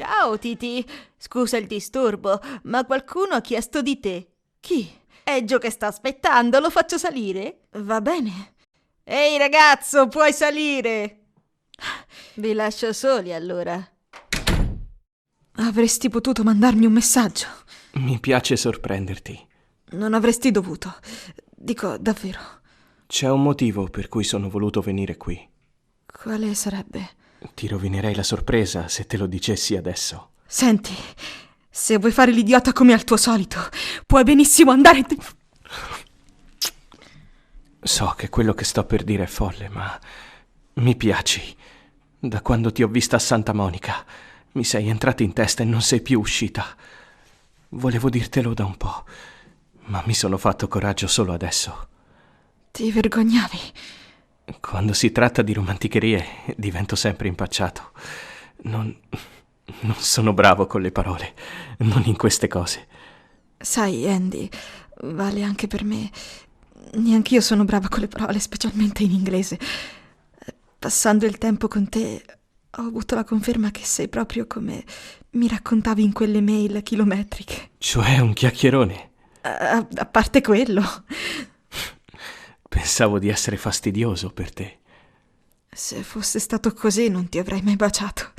Ciao Titi, scusa il disturbo, ma qualcuno ha chiesto di te. Chi? È Gio che sta aspettando, lo faccio salire? Va bene. Ehi ragazzo, puoi salire? Vi lascio soli allora. Avresti potuto mandarmi un messaggio. Mi piace sorprenderti. Non avresti dovuto. Dico, davvero. C'è un motivo per cui sono voluto venire qui. Quale sarebbe? Ti rovinerei la sorpresa se te lo dicessi adesso. Senti, se vuoi fare l'idiota come al tuo solito, puoi benissimo andare... So che quello che sto per dire è folle, ma mi piaci. Da quando ti ho vista a Santa Monica, mi sei entrata in testa e non sei più uscita. Volevo dirtelo da un po', ma mi sono fatto coraggio solo adesso. Ti vergognavi? Quando si tratta di romanticherie divento sempre impacciato. Non sono bravo con le parole, non in queste cose. Sai, Andy, vale anche per me. Neanch'io sono brava con le parole, specialmente in inglese. Passando il tempo con te, ho avuto la conferma che sei proprio come mi raccontavi in quelle mail chilometriche. Cioè un chiacchierone? A parte quello. Pensavo di essere fastidioso per te. Se fosse stato così non ti avrei mai baciato.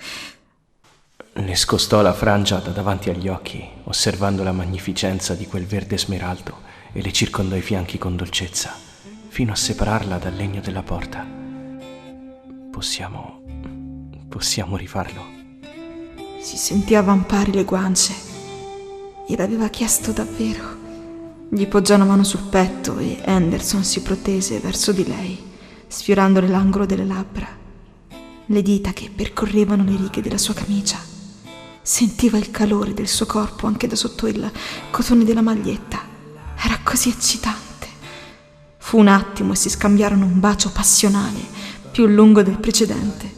Le scostò la frangia da davanti agli occhi, osservando la magnificenza di quel verde smeraldo, e le circondò i fianchi con dolcezza, fino a separarla dal legno della porta. Possiamo rifarlo. Si sentiva vampare le guance. Gliel'aveva chiesto davvero. Gli poggiò una mano sul petto e Anderson si protese verso di lei, sfiorandole l'angolo delle labbra, le dita che percorrevano le righe della sua camicia. Sentiva il calore del suo corpo anche da sotto il cotone della maglietta. Era così eccitante. Fu un attimo e si scambiarono un bacio passionale, più lungo del precedente,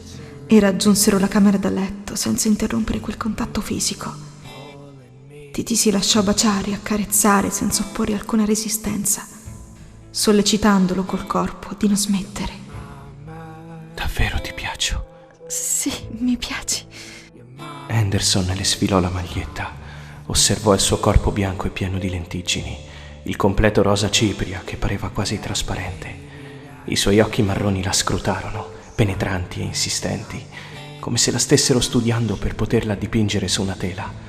e raggiunsero la camera da letto senza interrompere quel contatto fisico. Titi si lasciò baciare e accarezzare senza opporre alcuna resistenza, sollecitandolo col corpo di non smettere. Davvero ti piaccio? Sì, mi piaci. Anderson le sfilò la maglietta, osservò il suo corpo bianco e pieno di lentiggini, il completo rosa cipria che pareva quasi trasparente. I suoi occhi marroni la scrutarono, penetranti e insistenti, come se la stessero studiando per poterla dipingere su una tela.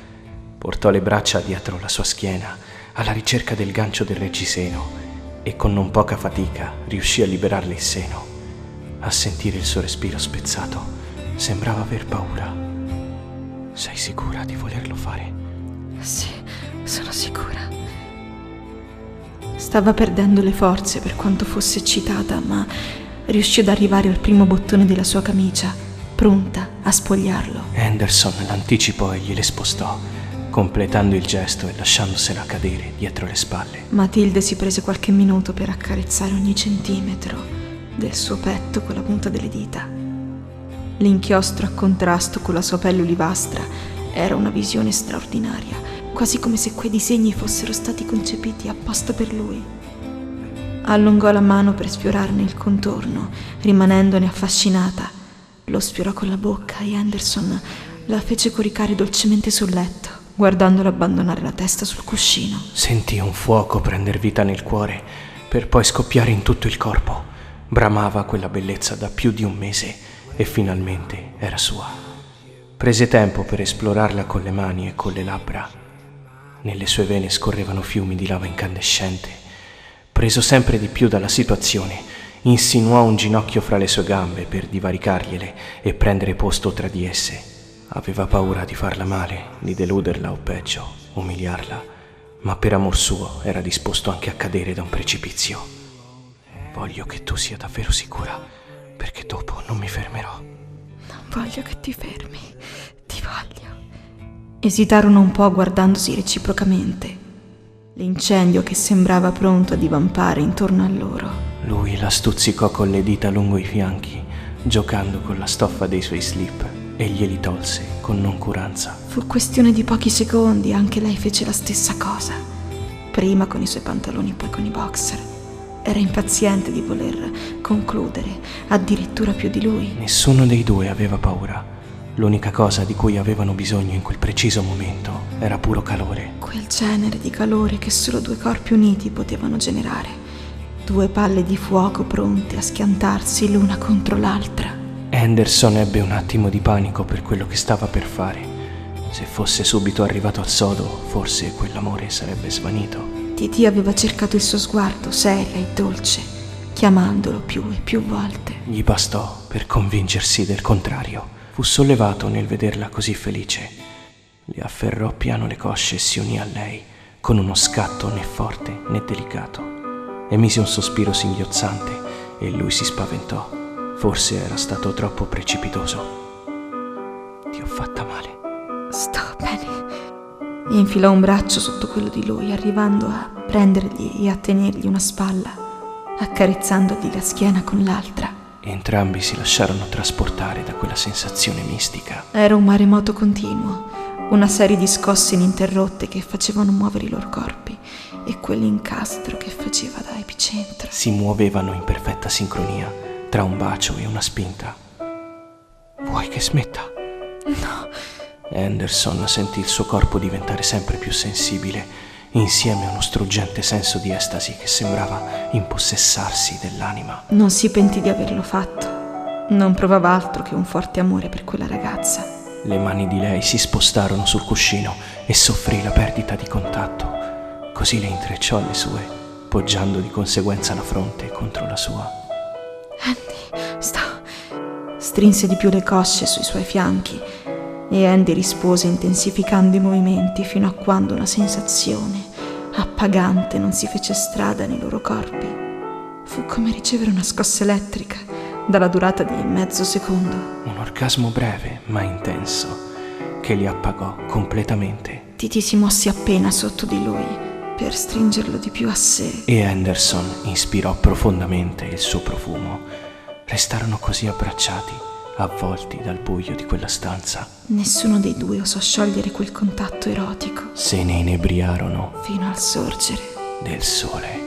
Portò le braccia dietro la sua schiena, alla ricerca del gancio del reggiseno, e con non poca fatica riuscì a liberarle il seno. A sentire il suo respiro spezzato, sembrava aver paura. Sei sicura di volerlo fare? Sì, sono sicura. Stava perdendo le forze per quanto fosse eccitata, ma riuscì ad arrivare al primo bottone della sua camicia, pronta a spogliarlo. Anderson l'anticipò e gliele spostò, completando il gesto e lasciandosela cadere dietro le spalle. Matilde si prese qualche minuto per accarezzare ogni centimetro del suo petto con la punta delle dita. L'inchiostro a contrasto con la sua pelle olivastra era una visione straordinaria, quasi come se quei disegni fossero stati concepiti apposta per lui. Allungò la mano per sfiorarne il contorno, rimanendone affascinata. Lo sfiorò con la bocca e Anderson la fece coricare dolcemente sul letto, guardandolo abbandonare la testa sul cuscino. Sentì un fuoco prender vita nel cuore, per poi scoppiare in tutto il corpo. Bramava quella bellezza da più di un mese e finalmente era sua. Prese tempo per esplorarla con le mani e con le labbra. Nelle sue vene scorrevano fiumi di lava incandescente. Preso sempre di più dalla situazione, insinuò un ginocchio fra le sue gambe per divaricargliele e prendere posto tra di esse. Aveva paura di farla male, di deluderla o peggio, umiliarla, ma per amor suo era disposto anche a cadere da un precipizio. Voglio che tu sia davvero sicura, perché dopo non mi fermerò. Non voglio che ti fermi, ti voglio. Esitarono un po' guardandosi reciprocamente. L'incendio che sembrava pronto a divampare intorno a loro. Lui la stuzzicò con le dita lungo i fianchi, giocando con la stoffa dei suoi slip, e glieli tolse con noncuranza. Fu questione di pochi secondi, anche lei fece la stessa cosa. Prima con i suoi pantaloni, poi con i boxer. Era impaziente di voler concludere, addirittura più di lui. Nessuno dei due aveva paura. L'unica cosa di cui avevano bisogno in quel preciso momento era puro calore. Quel genere di calore che solo due corpi uniti potevano generare. Due palle di fuoco pronte a schiantarsi l'una contro l'altra. Anderson ebbe un attimo di panico per quello che stava per fare. Se fosse subito arrivato al sodo, forse quell'amore sarebbe svanito. Titi aveva cercato il suo sguardo, seria e dolce, chiamandolo più e più volte. Gli bastò per convincersi del contrario. Fu sollevato nel vederla così felice. Le afferrò piano le cosce e si unì a lei, con uno scatto né forte né delicato. Emise un sospiro singhiozzante e lui si spaventò. Forse era stato troppo precipitoso. Ti ho fatta male. Sto bene. E infilò un braccio sotto quello di lui, arrivando a prendergli e a tenergli una spalla, accarezzandogli la schiena con l'altra. Entrambi si lasciarono trasportare da quella sensazione mistica. Era un maremoto continuo, una serie di scosse ininterrotte che facevano muovere i loro corpi e quell'incastro che faceva da epicentro. Si muovevano in perfetta sincronia tra un bacio e una spinta. Vuoi che smetta? No. Anderson sentì il suo corpo diventare sempre più sensibile, insieme a uno struggente senso di estasi che sembrava impossessarsi dell'anima. Non si pentì di averlo fatto. Non provava altro che un forte amore per quella ragazza. Le mani di lei si spostarono sul cuscino e soffrì la perdita di contatto. Così le intrecciò alle sue, poggiando di conseguenza la fronte contro la sua. Andy, strinse di più le cosce sui suoi fianchi e Andy rispose intensificando i movimenti fino a quando una sensazione appagante non si fece strada nei loro corpi. Fu come ricevere una scossa elettrica dalla durata di mezzo secondo. Un orgasmo breve ma intenso che li appagò completamente. Titi si mosse appena sotto di lui per stringerlo di più a sé. E Anderson inspirò profondamente il suo profumo. Restarono così abbracciati, avvolti dal buio di quella stanza. Nessuno dei due osò sciogliere quel contatto erotico. Se ne inebriarono fino al sorgere del sole.